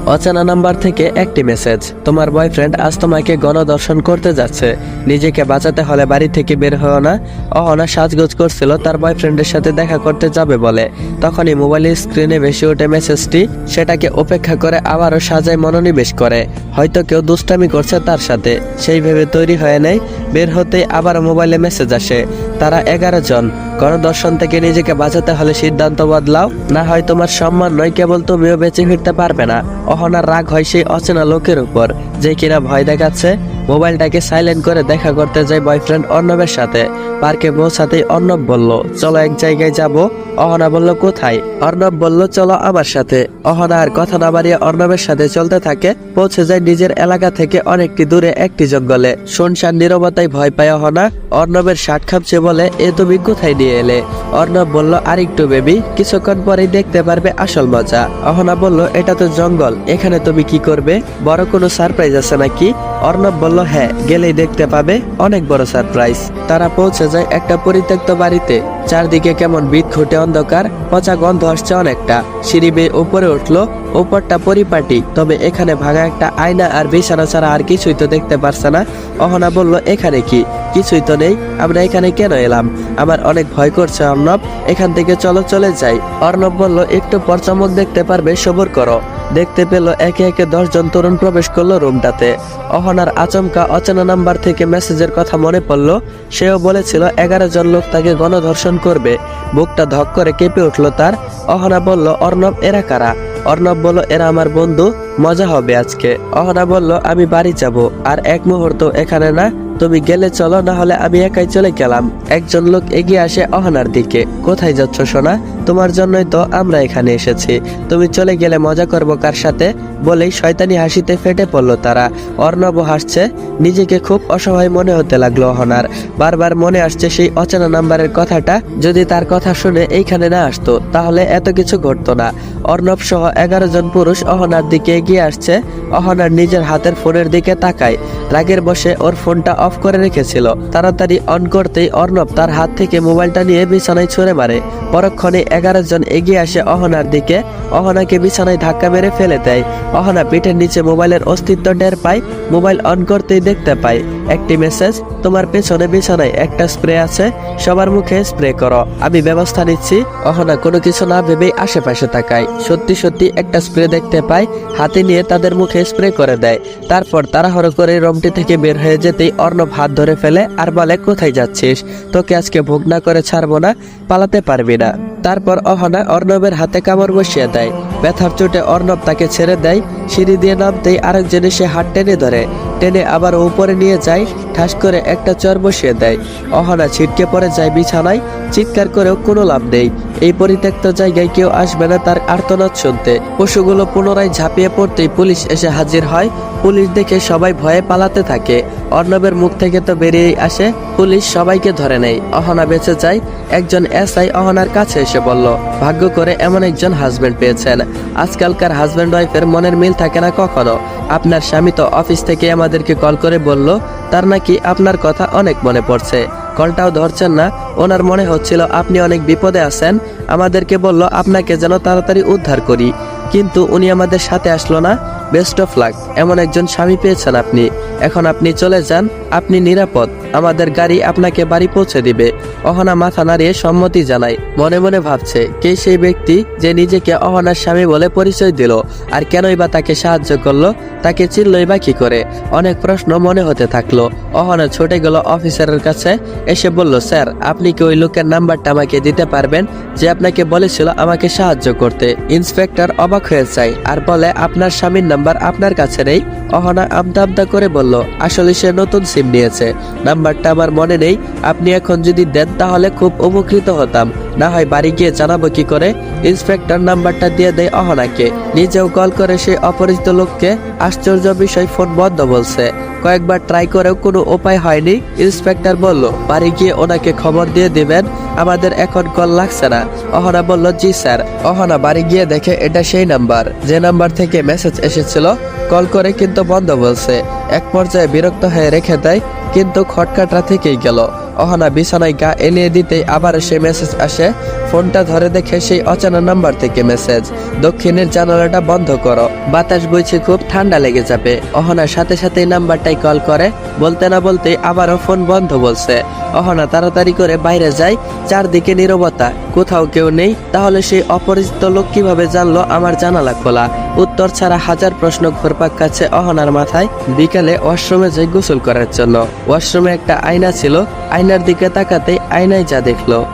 অচেনা নাম্বার থেকে একটি মেসেজ, তোমার বয়ফ্রেন্ড আজ তোমাকে গণধর্ষণ করতে যাচ্ছে, নিজেকে বাঁচাতে হলে বাড়ি থেকে বের হও না। অহনা সাজগোজ করছিল তার বয়ফ্রেন্ডের সাথে দেখা করতে যাবে বলে, তখনই মোবাইলের স্ক্রিনে ভেসে ওঠে মেসেজটি। সেটাকে উপেক্ষা করে আবারও সাজায় মনোনিবেশ করে, হয়তো কেউ দুষ্টামি করছে তার সাথে, সেই ভেবে তৈরি হয়ে নেয়। বের হতেই আবার মোবাইলে মেসেজ আসে, তারা 11 জন, গণধর্ষণ থেকে নিজেকে বাঁচাতে হলে সিদ্ধান্ত বদলাও, না হয় তোমার সম্মান নয় কেবল তুমিও বেঁচে ফিরতে পারবে না। অহনার রাগ হয় সেই অচেনা লোকের উপর যে কিনা ভয় দেখাচ্ছে। মোবাইলটাকে সাইলেন্ট করে দেখা করতে যায় বয়ফ্রেন্ড অর্ণবের সাথে। পার্কে পৌঁছাতেই অর্ণব বলল, চলো এক জায়গায় যাব। অহনা বলল, কোথায়? অর্ণব বলল, চলো আমার সাথে। অহনা আর কথা না বাড়িয়ে অর্ণবের সাথে চলতে থাকে। পৌঁছে যায় নিজের এলাকা থেকে অনেকটি দূরে একটি জঙ্গলে। শুনশান নীরবতায় ভয় পায় অহনা। অর্ণবের শার্ট খামছে বলে, এ তুমি কোথায় নিয়ে এলে? অর্ণব বলল, আরেকটু বেবি, কিছুক্ষণ পরেই দেখতে পারবে আসল মজা। অহনা বলল, এটা তো জঙ্গল, এখানে তুমি কি করবে? বড় কোনো সারপ্রাইজ আছে নাকি? অর্ণব বলল, হ্যাঁ, গেলেই দেখতে পাবে অনেক বড় সারপ্রাইজ। তারা পৌঁছে যায় একটা পরিত্যক্ত বাড়িতে। চারদিকে কেমন বিদঘুটে অন্ধকার, পচা গন্ধ আসছে অনেকটা। সিঁড়ি বেয়ে উপরে উঠলো, উপরটা পরিপাটি, তবে এখানে ভাঙা একটা আয়না আর বিছানা ছাড়া আর কিছুই তো দেখতে পারছে না। অহনা বলল, এখানে কি? কিছুই তো নেই, আমরা এখানে কেন এলাম? আমার অনেক ভয় করছে অর্ণব, এখান থেকে চলো চলে যাই। অর্ণব বলল, একটু পর চমক দেখতে পারবে, সবর করো। দেখতে পেল একে একে 10 জন তরুণ প্রবেশ করলো রুমটাতে। অহনার আচমকা অচেনা নাম্বার থেকে মেসেজের কথা মনে পড়ল। সেও বলেছিল 11 জন লোক তাকে গণধর্ষণ করবে। বুকটা ধক করে কেঁপে উঠলো তার। অহনা বলল, অর্ণব, এরা কারা? অর্ণব বলল, এরা আমার বন্ধু, মজা হবে আজকে। অহনা বলল, আমি বাড়ি যাব, আর এক মুহূর্ত এখানে না, তুমি গেলে চলো, না হলে আমি একাই চলে গেলাম। একজন লোক এগিয়ে আসে অহনার দিকে। কোথায় যাচ্ছ সোনা? তোমার জন্যই তো আমরা এখানে এসেছি, তুমি চলে গেলে মজা করবো কার সাথে? বলেই শয়তানি হাসিতে ফেটে পড়লো তারা। অর্ণব হাসছে, নিজেকে খুব অসহায় মনে হতে লাগলো অহনার। বারবার মনে আসছে সেই অচেনা নাম্বারের কথাটা, যদি তার কথা শুনে এইখানে না আসতো তাহলে এত কিছু ঘটতো না। অর্ণব সহ 11 জন পুরুষ অহনার দিকে এগিয়ে আসছে। অহনার নিজের হাতের ফোনের দিকে তাকায়, রাগের বসে ওর ফোনটা অফ করে রেখেছিল। তাড়াতাড়ি অন করতেই অর্ণব তার হাত থেকে মোবাইলটা নিয়ে বিছানায় ছুঁড়ে মারে। পরক্ষণে 11 জন এগিয়ে আসে অহনার দিকে। অহনাকে বিছানায় ধাক্কা মেরে ফেলে দেয়। অহনা পিঠের নিচে মোবাইলের অস্তিত্ব টের পায়। মোবাইল অন করতেই দেখতে পায় একটি মেসেজ, তোমার পেছনে বিছানায় একটা স্প্রে আছে, সবার মুখে স্প্রে করো, আমি ব্যবস্থা নিচ্ছি। অহনা কোনো কিছু না ভেবেই আশেপাশে তাকায়। সত্যি সত্যি একটা স্প্রে দেখতে পায়, হাতে নিয়ে তাদের মুখে স্প্রে করে দেয়। তারপর তাড়াহুড়ো করে রুমটি থেকে বের হয়ে যেতেই অর্ণব হাত ধরে ফেলে আর বলে, কোথায় যাচ্ছিস? তোকে আজকে ভোগ না করে ছাড়বো না, পালাতে পারবি না। তারপর অহনা অর্ণবের হাতে কামড় বসিয়ে দেয়। ব্যথার চোটে অর্ণব তাকে ছেড়ে দেয়। সিঁড়ি দিয়ে নামতেই আরেকজন এসে হাত টেনে ধরে, টেনে আবার উপরে নিয়ে যায়। ঠাস করে একটা চর বসিয়ে দেয়। অহনা ছিটকে পড়ে যায় বিছানায়। চিৎকার করেও কোনো লাভ নেই। এই পরিত্যক্ত জায়গায় কেউ আসবে না তার আর্তনাদ শুনতে। পশুগুলো পুনরায় ঝাঁপিয়ে পড়তেই পুলিশ এসে হাজির হয়। পুলিশ দেখে সবাই ভয়ে পালাতে থাকে। অর্ণবের মুখ থেকে তো বেরিয়েই আসে, পুলিশ সবাইকে ধরে নেয়। অহনা বেঁচে যায়। একজন এসআই অহনার কাছে এসে বলল, ভাগ্য করে এমন একজন হাজবেন্ড পেয়েছেন। আজকালকার হাজবেন্ড ওয়াইফের মনের মিল থাকে না কখনো। আপনার স্বামী তো অফিস থেকে আমাদেরকে কল করে বলল তার নাকি আপনার কথা অনেক মনে পড়ছে। কলটাও ধরছেন না, ওনার মনে হচ্ছিল আপনি অনেক বিপদে আছেন। আমাদেরকে বলল আপনাকে যেন তাড়াতাড়ি উদ্ধার করি, কিন্তু উনি আমাদের সাথে আসলো না। বেস্ট অফ লাক, এমন একজন স্বামী পেয়েছেন আপনি। এখন আপনি চলে যান, আপনি নিরাপদ, আমাদের গাড়ি আপনাকে বাড়ি পৌঁছে দিবে। অহনা মাথা নাড়িয়ে সম্মতি জানায়। মনে মনে ভাবছে, কে সেই ব্যক্তি যে নিজেকে অহনার স্বামী বলে পরিচয় দিল, আর কেনই বা তাকে সাহায্য করলো, তাকে চিনলই বা কি করে? অনেক প্রশ্ন মনে হতে থাকলো। অহনা ছুটে গেল অফিসারের কাছে, এসে বলল, স্যার, আপনি কি ওই লোকের নাম্বারটা আমাকে দিতে পারবেন যে আপনাকে বলেছিল আমাকে সাহায্য করতে? ইন্সপেক্টর অবাক হয়ে যায় আর বলে, আপনার স্বামীর নাম্বার আপনার কাছে নেই? অহনা আমদা আমদা করে বলল, আসলে সে নতুন সিম নিয়েছে, নাম্বারটা আমার মনে নেই। আপনি এখন যদি দেন তাহলে খুব উপকৃত হতাম, না হয় বাড়ি গিয়ে জানাবো কি করে। ইন্সপেক্টর নাম্বারটা দিয়ে দেয় অহনাকে। নিজেও কল করে সে অপরিচিত লোককে। আশ্চর্য বিষয়, ফোন বন্ধ বলছে। কয়েকবার ট্রাই করেও কোনো উপায় হয়নি। ইন্সপেক্টর বলল, বাড়ি গিয়ে ওনাকে খবর দিয়ে দিবেন, আমাদের এখন কল লাগছে না। অহনা বলল, জি স্যার। অহনা বাড়ি গিয়ে দেখে এটা সেই নাম্বার যে নাম্বার থেকে মেসেজ এসেছিল। কল করে কিন্তু বন্ধ বলছে। এক পর্যায়ে বিরক্ত হয়ে রেখে দেয়, কিন্তু খটকাটা থেকেই গেল। অহনা বিছানায় গা এলিয়ে দিতেই আবার সেই মেসেজ আসে। ফোনটা ধরে দেখে সেই অচেনা নাম্বার থেকে মেসেজ, দক্ষিণের জানালাটা বন্ধ করো, বাতাস বইছে, খুব ঠান্ডা লেগে যাবে। অহনার সাথে সাথেই নাম্বারটাই কল করে। বলতে না বলতেই আবারও ফোন বন্ধ বলছে। অহনা তাড়াতাড়ি করে বাইরে যায়। চারদিকে নীরবতা, কোথাও কেউ নেই। তাহলে সেই অপরিচিত লোক কিভাবে জানলো আমার জানালা খোলা? উত্তর ছাড়া হাজার প্রশ্ন ঘুরপাক খাচ্ছে অহনার মাথায়। বিকালে ওয়াশরুমে যাই গোসল করার জন্য। ওয়াশরুমে একটা আয়না ছিল, আয়নার দিকে তাকাতেই আয়নায় যা দেখলো।